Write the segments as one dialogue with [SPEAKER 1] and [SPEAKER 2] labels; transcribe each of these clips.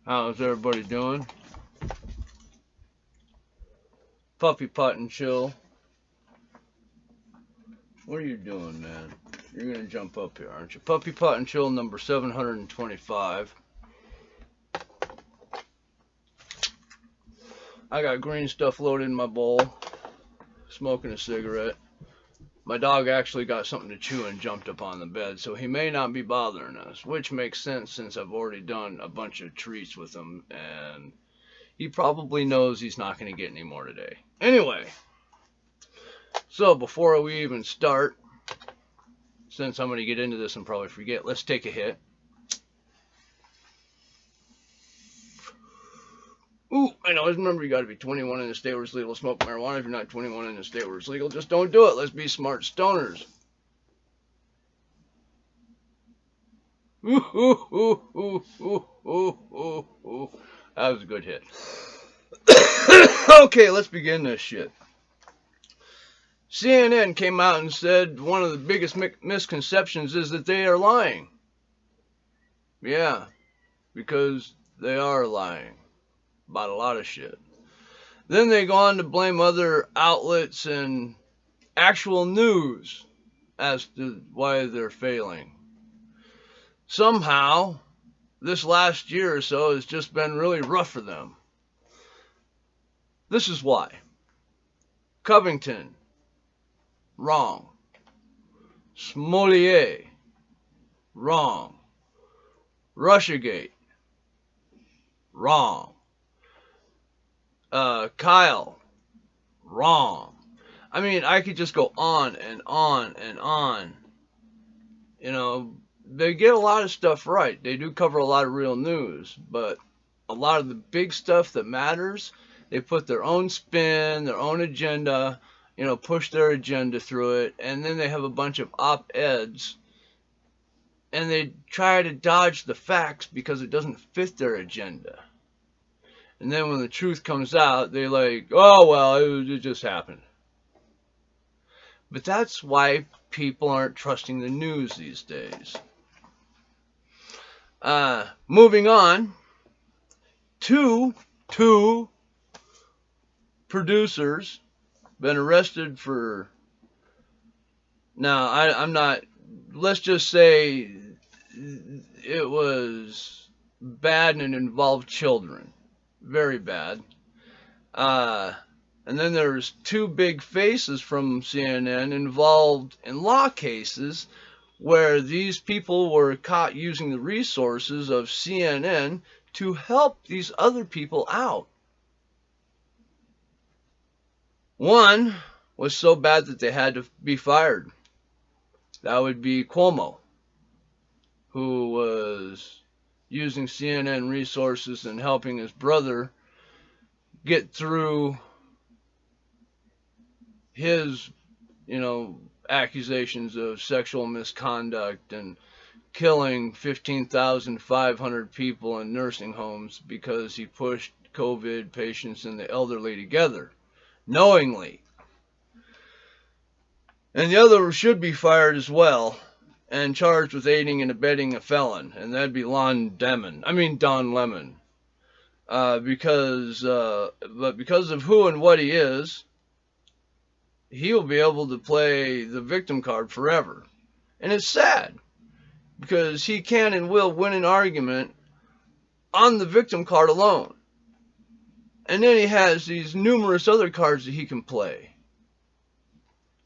[SPEAKER 1] How's everybody doing? Puppy Putt and Chill. What are you doing, man? You're gonna jump up here, aren't you? Puppy Putt and Chill number 725. I got green stuff loaded in my bowl, smoking a cigarette. My dog actually got something to chew and jumped up on the bed, so he may not be bothering us, which makes sense since I've already done a bunch of treats with him, and he probably knows he's not going to get any more today. Anyway, so before we even start, since I'm going to get into this and probably forget, let's take a hit. Ooh, and always remember you got to be 21 in the state where it's legal to smoke marijuana. If you're not 21 in the state where it's legal, just don't do it. Let's be smart stoners. Ooh, ooh, ooh, ooh, ooh, ooh, ooh, ooh. That was a good hit. Okay, let's begin this shit. CNN came out and said one of the biggest misconceptions is that they are lying. Yeah, because they are lying about a lot of shit. Then they go on to blame other outlets and actual news as to why they're failing. Somehow, this last year or so has just been really rough for them. This is why. Covington, wrong. Smolier, wrong. Russiagate, wrong. Kyle, wrong. I mean, I could just go on and on and on. You know, they get a lot of stuff right. They do cover a lot of real news, but a lot of the big stuff that matters, they put their own spin, their own agenda, push their agenda through it, and then they have a bunch of op-eds, and they try to dodge the facts because it doesn't fit their agenda. And then when the truth comes out, they're like, oh, well, it just happened. But that's why people aren't trusting the news these days. Moving on, two producers been arrested for, now I'm not, let's just say it was bad and it involved children. Very bad. And then there's two big faces from CNN involved in law cases where these people were caught using the resources of CNN to help these other people out. One was so bad that they had to be fired. That would be Cuomo, who was using CNN resources and helping his brother get through his, accusations of sexual misconduct and killing 15,500 people in nursing homes because he pushed COVID patients and the elderly together, knowingly. And the other should be fired as well and charged with aiding and abetting a felon, and that'd be Don Lemon. Because of who and what he is, he will be able to play the victim card forever. And it's sad, because he can and will win an argument on the victim card alone. And then he has these numerous other cards that he can play.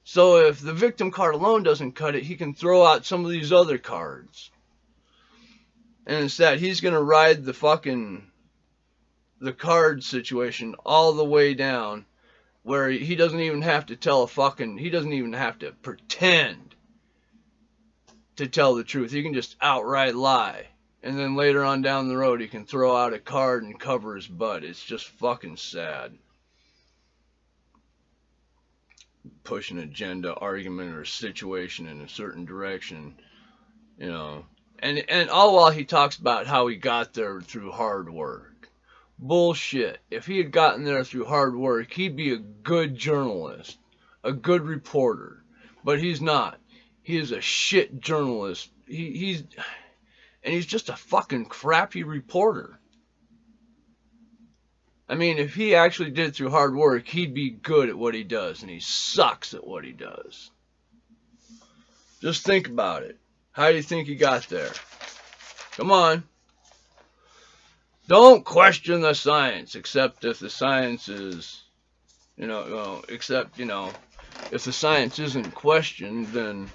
[SPEAKER 1] So if the victim card alone doesn't cut it, he can throw out some of these other cards. And it's that he's going to ride the card situation all the way down, where he doesn't even have to he doesn't even have to pretend to tell the truth. He can just outright lie. And then later on down the road, he can throw out a card and cover his butt. It's just fucking sad. Push an agenda, argument, or situation in a certain direction, And all while he talks about how he got there through hard work. Bullshit. If he had gotten there through hard work, he'd be a good journalist, a good reporter. But he's not. He is a shit journalist. He's just a fucking crappy reporter. I mean, if he actually did it through hard work, he'd be good at what he does, and he sucks at what he does. Just think about it. How do you think he got there? Come on. Don't question the science, except if the science is, if the science isn't questioned, then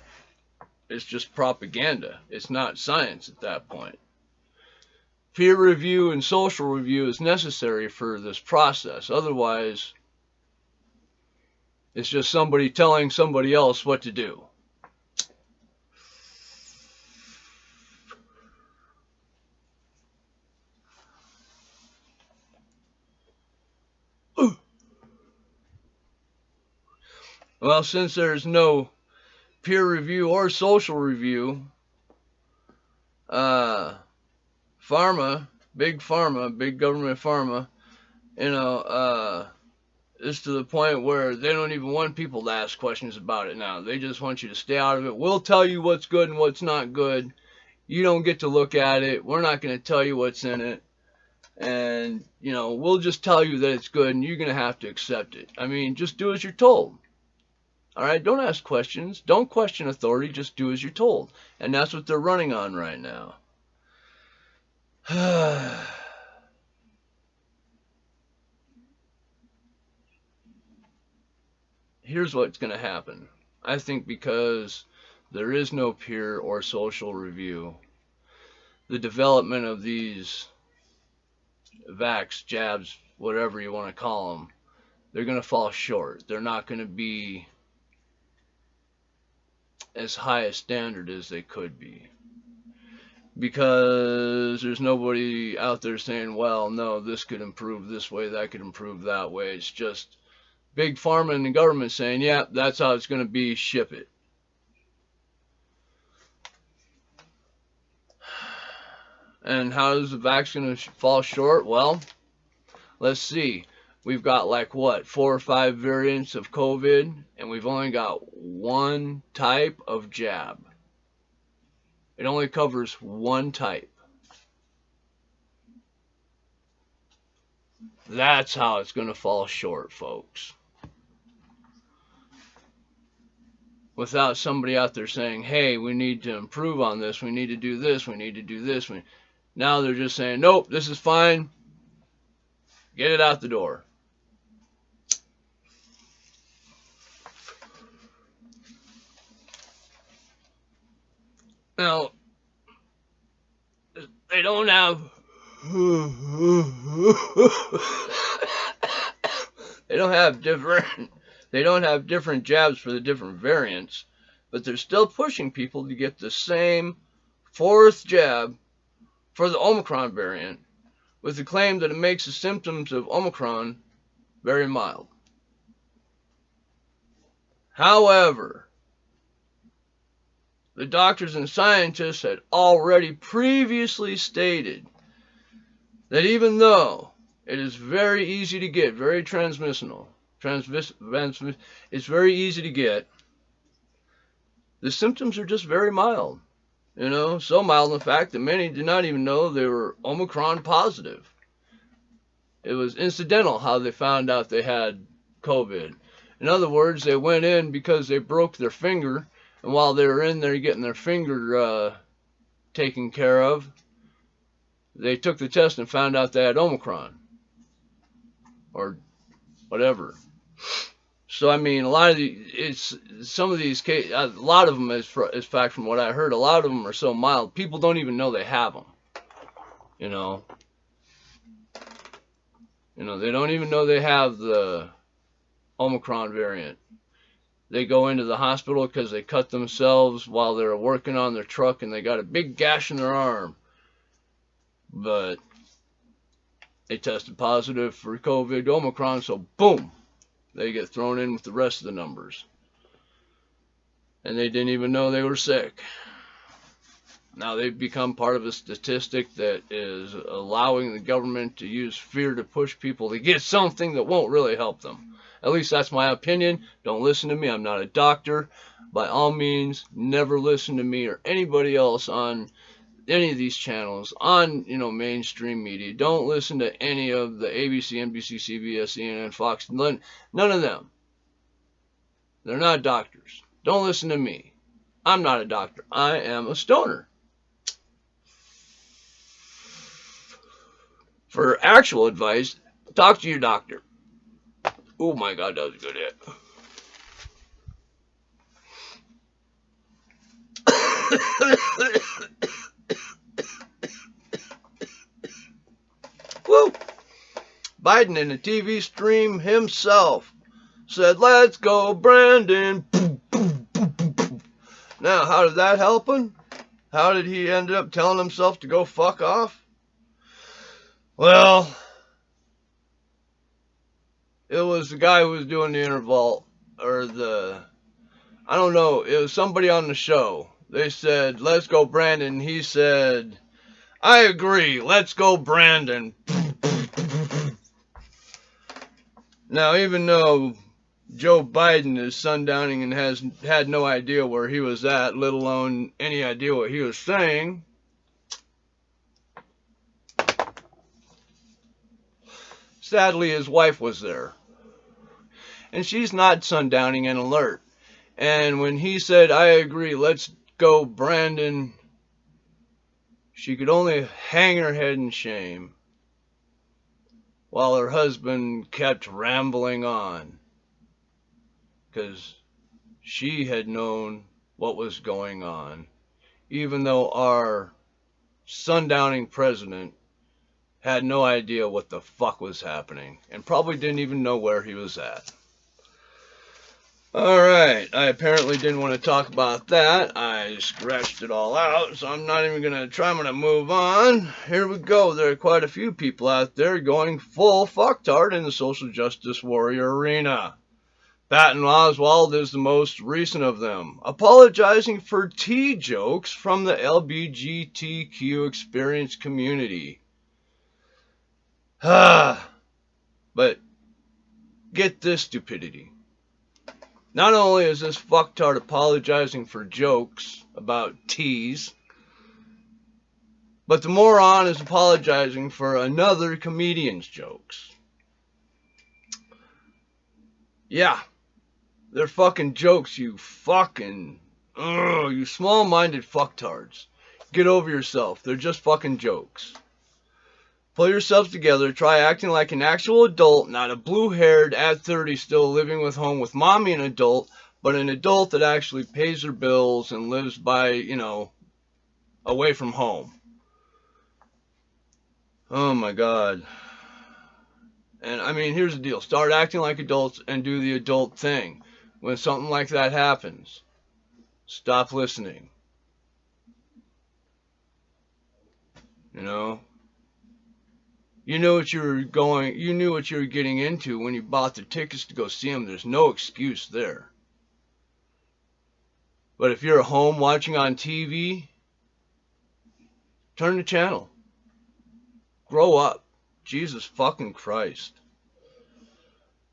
[SPEAKER 1] it's just propaganda. It's not science at that point. Peer review and social review is necessary for this process. Otherwise, it's just somebody telling somebody else what to do. Well, since there's no peer review or social review, pharma, big government pharma, is to the point where they don't even want people to ask questions about it now. They just want you to stay out of it. We'll tell you what's good and what's not good. You don't get to look at it. We're not going to tell you what's in it. And, we'll just tell you that it's good and you're going to have to accept it. I mean, just do as you're told. All right, don't ask questions. Don't question authority. Just do as you're told. And that's what they're running on right now. Here's what's going to happen. I think because there is no peer or social review, the development of these vax, jabs, whatever you want to call them, they're going to fall short. They're not going to be as high a standard as they could be, because there's nobody out there saying, well, no, this could improve this way, that could improve that way. It's just big pharma and the government saying, yeah, that's how it's going to be, ship it. And how is the vaccine going to fall short? Well, let's see. We've got 4 or 5 variants of COVID, and we've only got one type of jab. It only covers one type. That's how it's going to fall short, folks. Without somebody out there saying, hey, we need to improve on this, we need to do this, we need to do this. Now they're just saying, nope, this is fine. Get it out the door. Now, they don't have different jabs for the different variants, but they're still pushing people to get the same 4th jab for the Omicron variant, with the claim that it makes the symptoms of Omicron very mild. However, the doctors and scientists had already previously stated that even though it is very easy to get, very transmissible, it's very easy to get, the symptoms are just very mild. So mild in fact that many did not even know they were Omicron positive. It was incidental how they found out they had COVID. In other words, they went in because they broke their finger, and while they were in there getting their finger taken care of, they took the test and found out they had Omicron. Or whatever. So, I mean, a lot of these cases, a lot of them, in fact, from what I heard, a lot of them are so mild, people don't even know they have them. They don't even know they have the Omicron variant. They go into the hospital because they cut themselves while they're working on their truck and they got a big gash in their arm. But they tested positive for COVID Omicron, so boom, they get thrown in with the rest of the numbers. And they didn't even know they were sick. Now they've become part of a statistic that is allowing the government to use fear to push people to get something that won't really help them. At least that's my opinion. Don't listen to me. I'm not a doctor. By all means, never listen to me or anybody else on any of these channels on, mainstream media. Don't listen to any of the ABC, NBC, CBS, CNN, Fox. None of them. They're not doctors. Don't listen to me. I'm not a doctor. I am a stoner. For actual advice, talk to your doctor. Oh my God, that was a good hit. Woo! Biden in a TV stream himself said, "Let's go, Brandon." Now, how did that help him? How did he end up telling himself to go fuck off? Well, it was the guy who was doing the interval, or I don't know, it was somebody on the show. They said, "Let's go, Brandon." He said, "I agree, let's go, Brandon." Now, even though Joe Biden is sundowning and has had no idea where he was at, let alone any idea what he was saying, sadly his wife was there. And she's not sundowning and alert. And when he said, "I agree, let's go, Brandon," she could only hang her head in shame while her husband kept rambling on, because she had known what was going on, even though our sundowning president had no idea what the fuck was happening and probably didn't even know where he was at. Alright, I apparently didn't want to talk about that. I scratched it all out, so I'm not even going to try. I'm going to move on. Here we go. There are quite a few people out there going full fucktard in the social justice warrior arena. Patton Oswalt is the most recent of them, apologizing for tea jokes from the LGBTQ experience community. But get this stupidity. Not only is this fucktard apologizing for jokes about teas, but the moron is apologizing for another comedian's jokes. Yeah, they're fucking jokes, you fucking, you small-minded fucktards. Get over yourself. They're just fucking jokes. Pull yourself together, try acting like an actual adult, not a blue-haired at 30 still living with home with mommy, an adult, but an adult that actually pays her bills and lives by, away from home. Oh my God. And I mean, here's the deal. Start acting like adults and do the adult thing. When something like that happens, stop listening. You knew what you were getting into when you bought the tickets to go see them. There's no excuse there. But if you're at home watching on TV, turn the channel. Grow up. Jesus fucking Christ.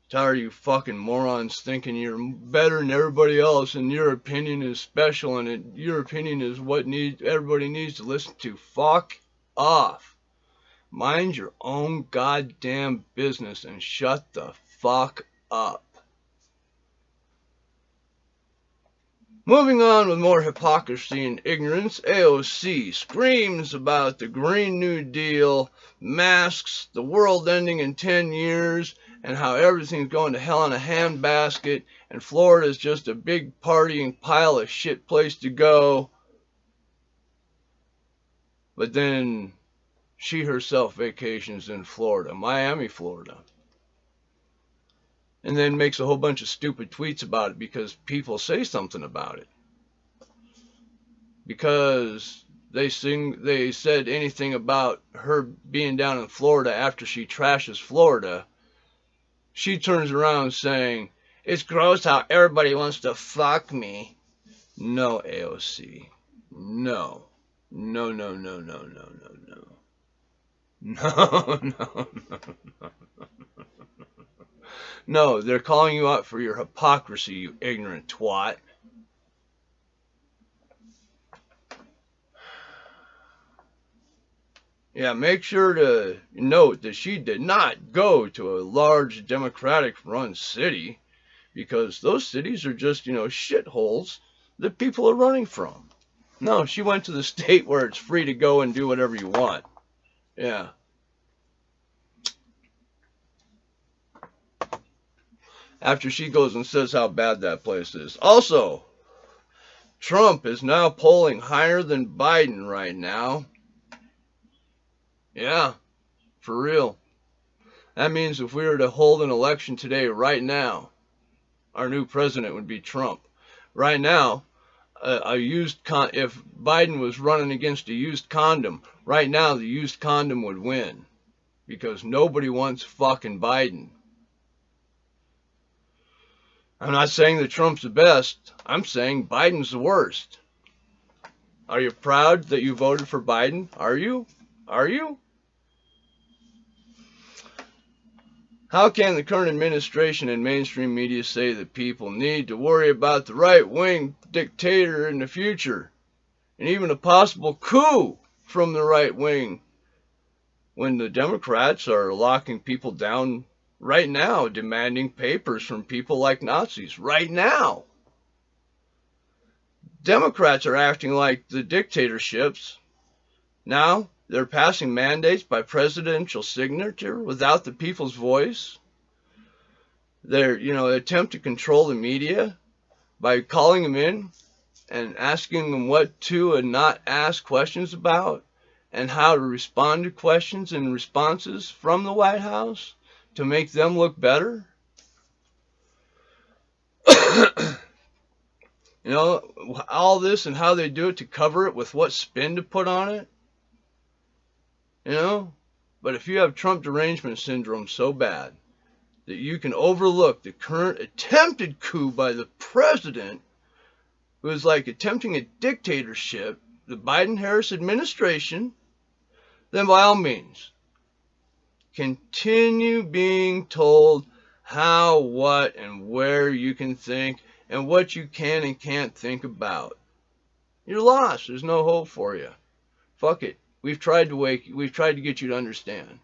[SPEAKER 1] Tired of you fucking morons thinking you're better than everybody else and your opinion is special and your opinion is what everybody needs to listen to. Fuck off. Mind your own goddamn business and shut the fuck up. Moving on with more hypocrisy and ignorance, AOC screams about the Green New Deal, masks, the world ending in 10 years, and how everything's going to hell in a handbasket, and Florida is just a big partying pile of shit place to go. But then she herself vacations in Florida, Miami, Florida. And then makes a whole bunch of stupid tweets about it because people say something about it. Because they said anything about her being down in Florida after she trashes Florida, she turns around saying, "It's gross how everybody wants to fuck me." No, AOC. No. No, no, no, no, no, no, no. No, no, no, no. No, they're calling you out for your hypocrisy, you ignorant twat. Yeah, make sure to note that she did not go to a large Democratic-run city, because those cities are just, shitholes that people are running from. No, she went to the state where it's free to go and do whatever you want. Yeah. After she goes and says how bad that place is. Also, Trump is now polling higher than Biden right now. Yeah, for real. That means if we were to hold an election today, right now, our new president would be Trump. Right now, if Biden was running against a used condom, right now the used condom would win, because nobody wants fucking Biden. I'm not saying that Trump's the best. I'm saying Biden's the worst. Are you proud that you voted for Biden? Are you? Are you? How can the current administration and mainstream media say that people need to worry about the right-wing dictator in the future, and even a possible coup from the right wing, when the Democrats are locking people down right now, demanding papers from people like Nazis right now? Democrats are acting like the dictatorships. Now they're passing mandates by presidential signature without the people's voice. They're, attempt to control the media by calling them in and asking them what to and not ask questions about, and how to respond to questions and responses from the White House to make them look better. All this, and how they do it to cover it with what spin to put on it. But if you have Trump derangement syndrome so bad that you can overlook the current attempted coup by the president, who is like attempting a dictatorship, the Biden-Harris administration, then by all means, continue being told how, what, and where you can think, and what you can and can't think about. You're lost. There's no hope for you. Fuck it. We've tried to get you to understand.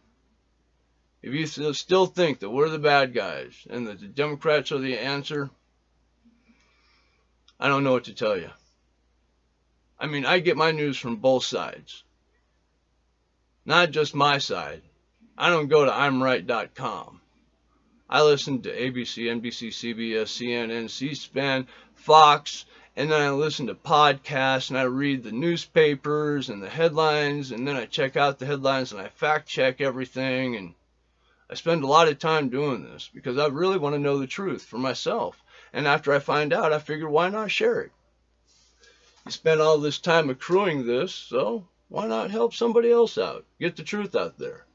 [SPEAKER 1] If you still think that we're the bad guys and that the Democrats are the answer, I don't know what to tell you. I mean, I get my news from both sides. Not just my side. I don't go to I'mRight.com. I listen to ABC, NBC, CBS, CNN, C-SPAN, Fox, and then I listen to podcasts, and I read the newspapers and the headlines, and then I check out the headlines and I fact check everything, and I spend a lot of time doing this because I really want to know the truth for myself. And after I find out, I figure, why not share it? You spend all this time accruing this, so why not help somebody else out? Get the truth out there.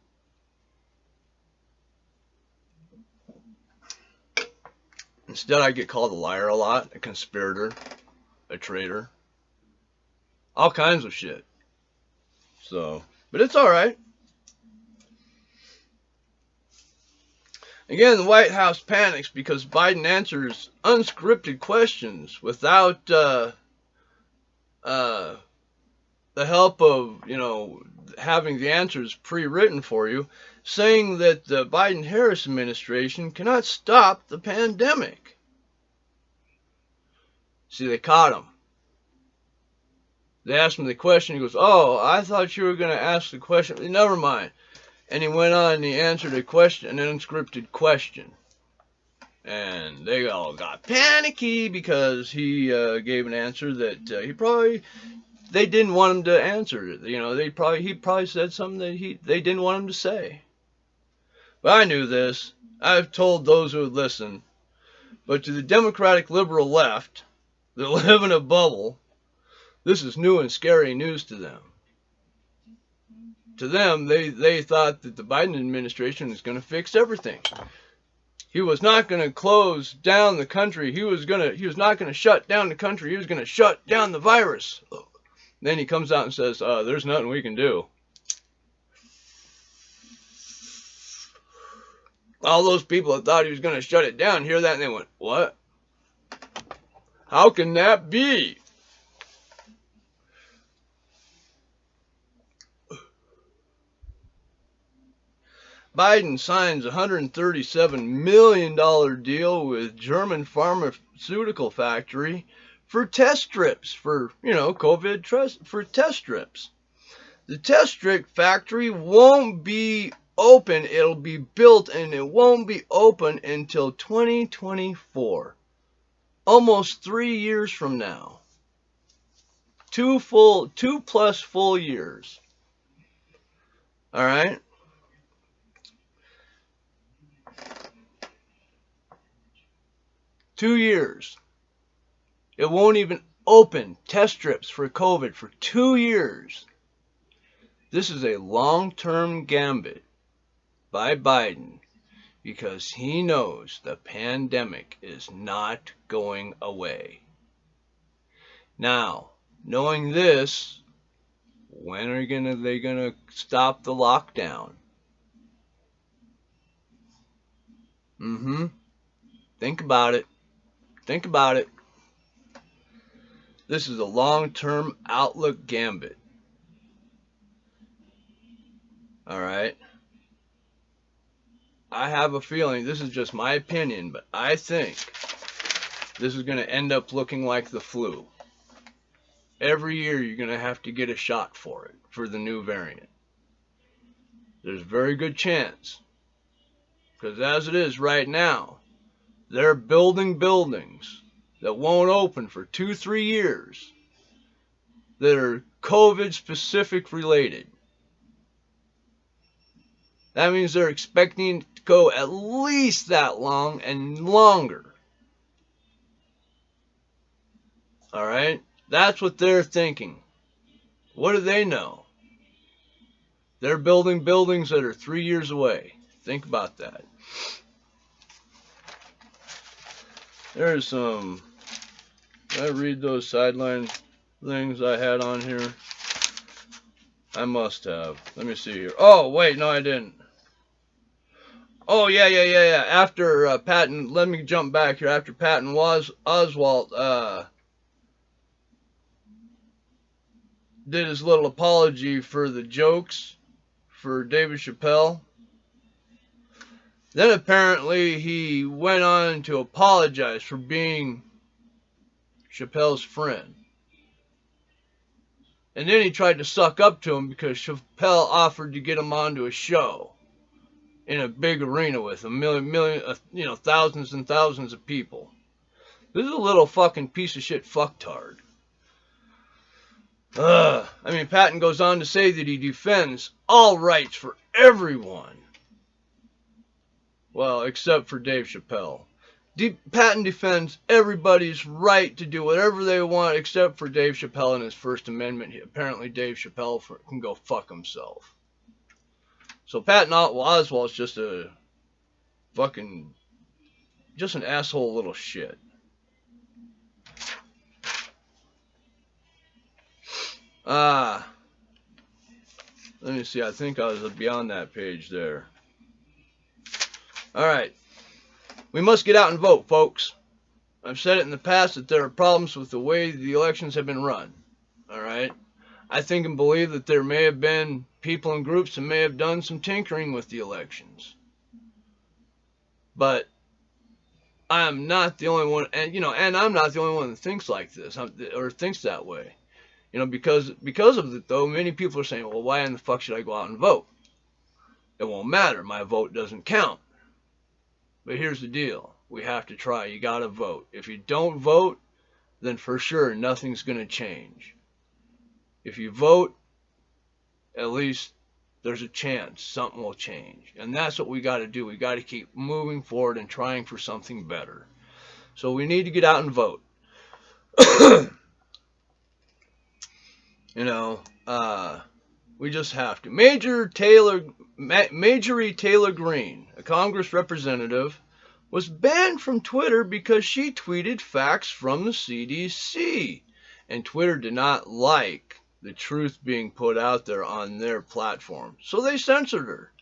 [SPEAKER 1] Instead, I get called a liar a lot, a conspirator, a traitor, all kinds of shit. So, but it's all right. Again, the White House panics because Biden answers unscripted questions without the help of, having the answers pre-written for you, saying that the Biden-Harris administration cannot stop the pandemic. See, they caught him. They asked him the question. He goes, "Oh, I thought you were going to ask the question." Never mind. And he went on and he answered an unscripted question. And they all got panicky because he gave an answer that they didn't want him to answer. He probably said something that they didn't want him to say. But I knew this. I've told those who would listen. But to the Democratic liberal left that live in a bubble, this is new and scary news to them. To them, they thought that the Biden administration is going to fix everything. He was not going to close down the country. He was not going to shut down the country. He was going to shut down the virus. Then he comes out and says, "There's nothing we can do." All those people that thought he was going to shut it down hear that and they went, "What? How can that be?" Biden signs $137 million deal with German pharmaceutical factory for test strips, for, for test strips. The test strip factory won't be open. It'll be built and it won't be open until 2024. Almost 3 years from now. 2+ full years. All right. Two years. It won't even open test strips for COVID for 2 years. This is a long-term gambit by Biden because he knows the pandemic is not going away. Now, knowing this, when are they gonna stop the lockdown? Think about it. Think about it. This is a long-term outlook gambit. All right. I have a feeling, this is just my opinion, but I think this is going to end up looking like the flu. Every year you're going to have to get a shot for it, for the new variant. There's a very good chance. Because as it is right now, they're building buildings that won't open for 2-3 years that are COVID specific related. That means they're expecting it to go at least that long and longer. All right? That's what they're thinking. What do they know? They're building buildings that are 3 years away. Think about that. There's some... Did I read those sideline things I had on here? I must have. Let me see here. Oh, wait, no, I didn't. Oh, yeah. After Patton, let me jump back here. After Patton Oswalt did his little apology for the jokes for David Chappelle, then apparently he went on to apologize for being Chappelle's friend. And then he tried to suck up to him because Chappelle offered to get him onto a show in a big arena with a million, thousands and thousands of people. This is a little fucking piece of shit fucktard. Patton goes on to say that he defends all rights for everyone. Well, except for Dave Chappelle. Patton defends everybody's right to do whatever they want except for Dave Chappelle and his First Amendment. Apparently Dave Chappelle can go fuck himself. So Patton Oswalt's just an asshole little shit. Let me see, I think I was beyond that page there. Alright. We must get out and vote, folks. I've said it in the past that there are problems with the way the elections have been run. Alright? I think and believe that there may have been people and groups that may have done some tinkering with the elections. But I'm not the only one, and I'm not the only one that thinks like this, or thinks that way. Because of it, though, many people are saying, well, why in the fuck should I go out and vote? It won't matter. My vote doesn't count. But here's the deal. We have to try. You gotta vote. If you don't vote, then for sure nothing's gonna change. If you vote, at least there's a chance something will change. And that's what we gotta do. We gotta keep moving forward and trying for something better. So we need to get out and vote. We just have to. Marjorie Taylor Greene, a Congress representative, was banned from Twitter because she tweeted facts from the CDC. And Twitter did not like the truth being put out there on their platform. So they censored her.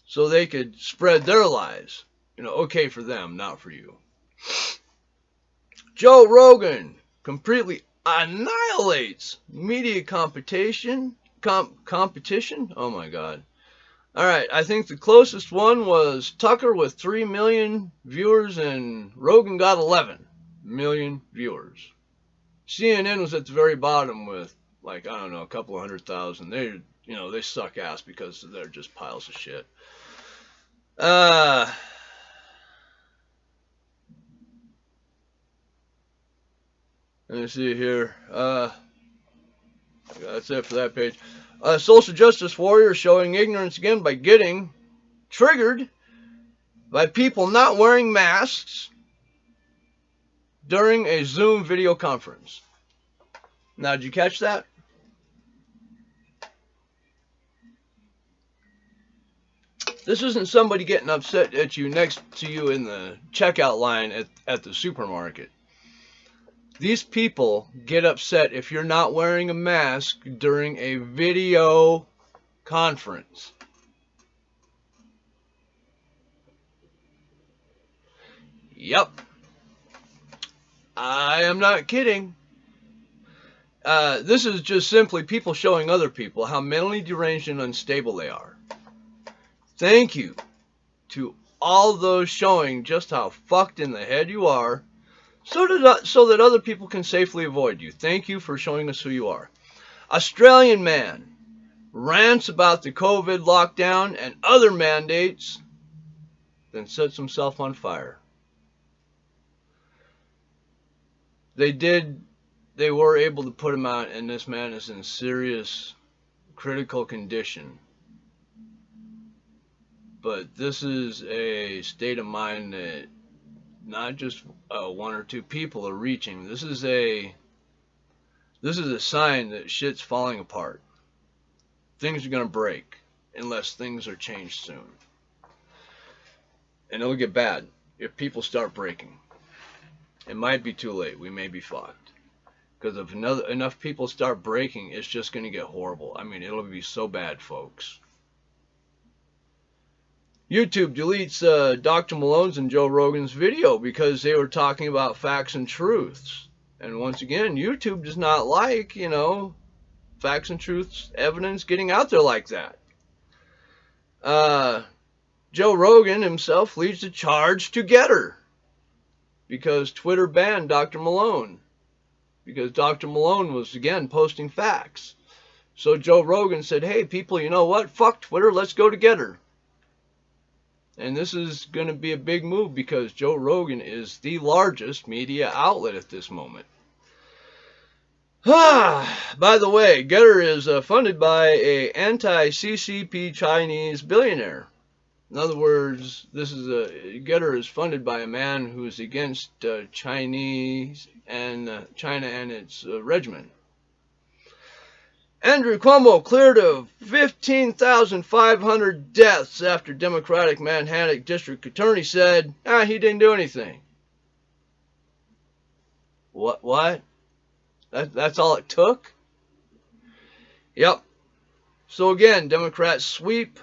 [SPEAKER 1] So they could spread their lies. Okay for them, not for you. Joe Rogan completely annihilates media competition. Oh my God. All right, I think the closest one was Tucker with 3 million viewers, and Rogan got 11 million viewers. CNN was at the very bottom with, like, I don't know, a couple of 100,000. They suck ass because they're just piles of shit. Let me see here. That's it for that page. Social justice warrior showing ignorance again by getting triggered by people not wearing masks during a Zoom video conference. Now, did you catch that? This isn't somebody getting upset at you next to you in the checkout line at the supermarket. These people get upset if you're not wearing a mask during a video conference. Yep. I am not kidding. This is just simply people showing other people how mentally deranged and unstable they are. Thank you to all those showing just how fucked in the head you are, so that other people can safely avoid you. Thank you for showing us who you are. Australian man rants about the COVID lockdown and other mandates, then sets himself on fire. They were able to put him out, and this man is in serious critical condition. But this is a state of mind that not just one or two people are reaching. This is a sign that shit's falling apart. Things are going to break unless things are changed soon. And it'll get bad if people start breaking. It might be too late. We may be fucked. Because if enough people start breaking, it's just going to get horrible. I mean, it'll be so bad, folks. YouTube deletes Dr. Malone's and Joe Rogan's video because they were talking about facts and truths. And once again, YouTube does not like, facts and truths, evidence getting out there like that. Joe Rogan himself leads the charge to Getter because Twitter banned Dr. Malone. Because Dr. Malone was, again, posting facts. So Joe Rogan said, hey, people, you know what? Fuck Twitter, let's go to Getter. And this is going to be a big move because Joe Rogan is the largest media outlet at this moment. By the way, Getter is funded by an anti-CCP Chinese billionaire. In other words, Getter is funded by a man who is against Chinese and China and its regimen. Andrew Cuomo cleared of 15,500 deaths after Democratic Manhattan District Attorney said, he didn't do anything. What? That's all it took? Yep. So again, Democrats sweep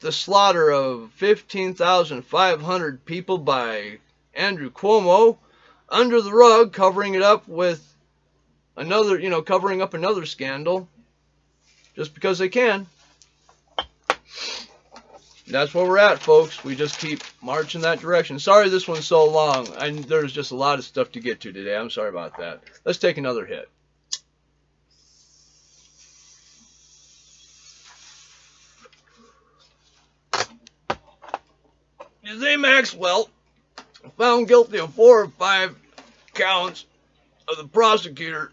[SPEAKER 1] the slaughter of 15,500 people by Andrew Cuomo under the rug, covering it up with covering up another scandal just because they can. That's where we're at, folks. We just keep marching that direction. Sorry this one's so long. There's just a lot of stuff to get to today. I'm sorry about that. Let's take another hit. Jose Maxwell found guilty of 4 or 5 counts of the prosecutor.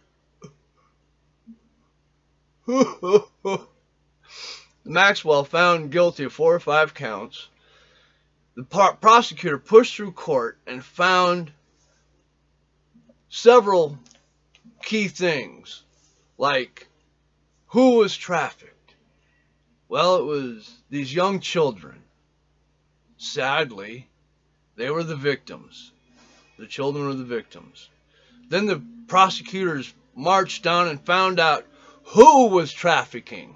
[SPEAKER 1] Maxwell found guilty of 4 or 5 counts. The prosecutor pushed through court and found several key things, like who was trafficked. Well, it was these young children. Sadly, they were the victims. The children were the victims. Then the prosecutors marched down and found out who was trafficking.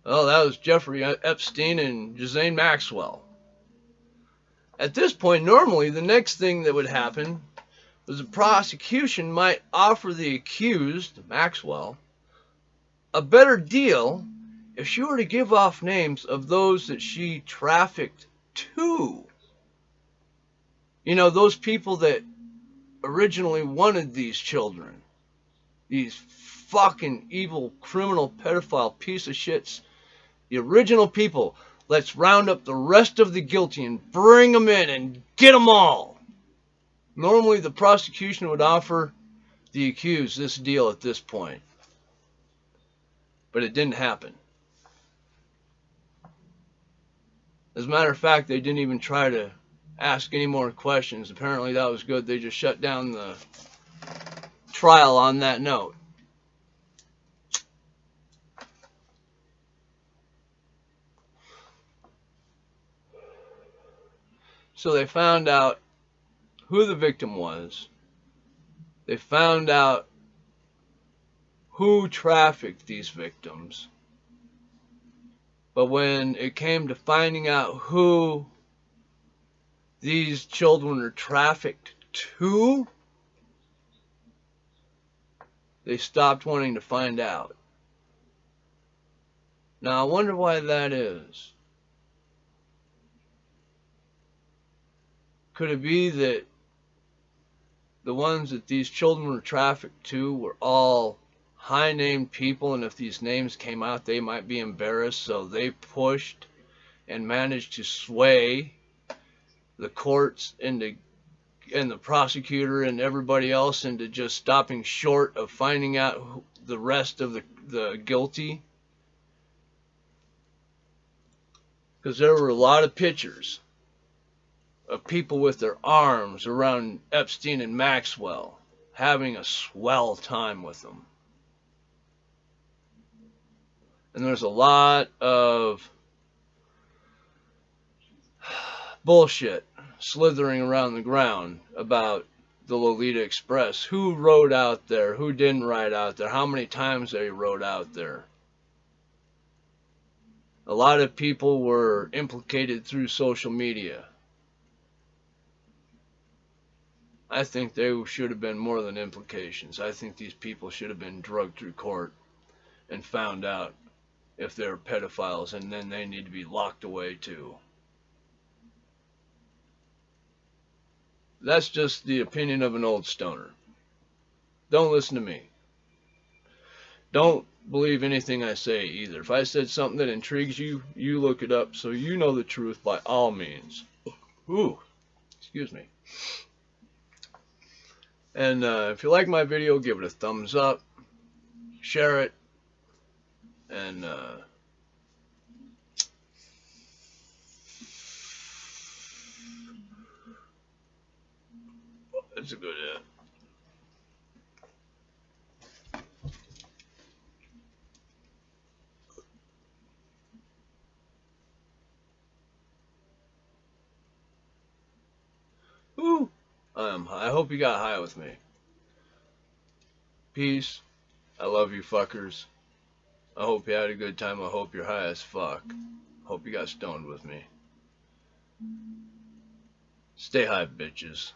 [SPEAKER 1] Well, that was Jeffrey Epstein and Ghislaine Maxwell. At this point, normally the next thing that would happen was the prosecution might offer the accused, Maxwell, a better deal if she were to give off names of those that she trafficked to, you know, those people that originally wanted these children, these fucking evil criminal pedophile piece of shits, the original people, let's round up the rest of the guilty and bring them in and get them all. Normally the prosecution would offer the accused this deal at this point, but it didn't happen. As a matter of fact, they didn't even try to ask any more questions. Apparently that was good. They just shut down the trial on that note. So they found out who the victim was. They found out who trafficked these victims. But when it came to finding out who these children were trafficked to, they stopped wanting to find out. Now I wonder why that is. Could it be that the ones that these children were trafficked to were all high-named people, and if these names came out, they might be embarrassed, so they pushed and managed to sway the courts and the prosecutor and everybody else into just stopping short of finding out the rest of the guilty? Because there were a lot of pictures of people with their arms around Epstein and Maxwell, having a swell time with them. And there's a lot of bullshit slithering around the ground about the Lolita Express. Who rode out there? Who didn't ride out there? How many times they rode out there? A lot of people were implicated through social media. I think they should have been more than implications. I think these people should have been drugged through court and found out if they're pedophiles, and then they need to be locked away too. That's just the opinion of an old stoner. Don't listen to me. Don't believe anything I say either. If I said something that intrigues you, you look it up so you know the truth by all means. Ooh, excuse me. And if you like my video, give it a thumbs up, share it, and that's a good hit. Ooh. I hope you got high with me. Peace. I love you fuckers. I hope you had a good time. I hope you're high as fuck. Hope you got stoned with me. Stay high, bitches.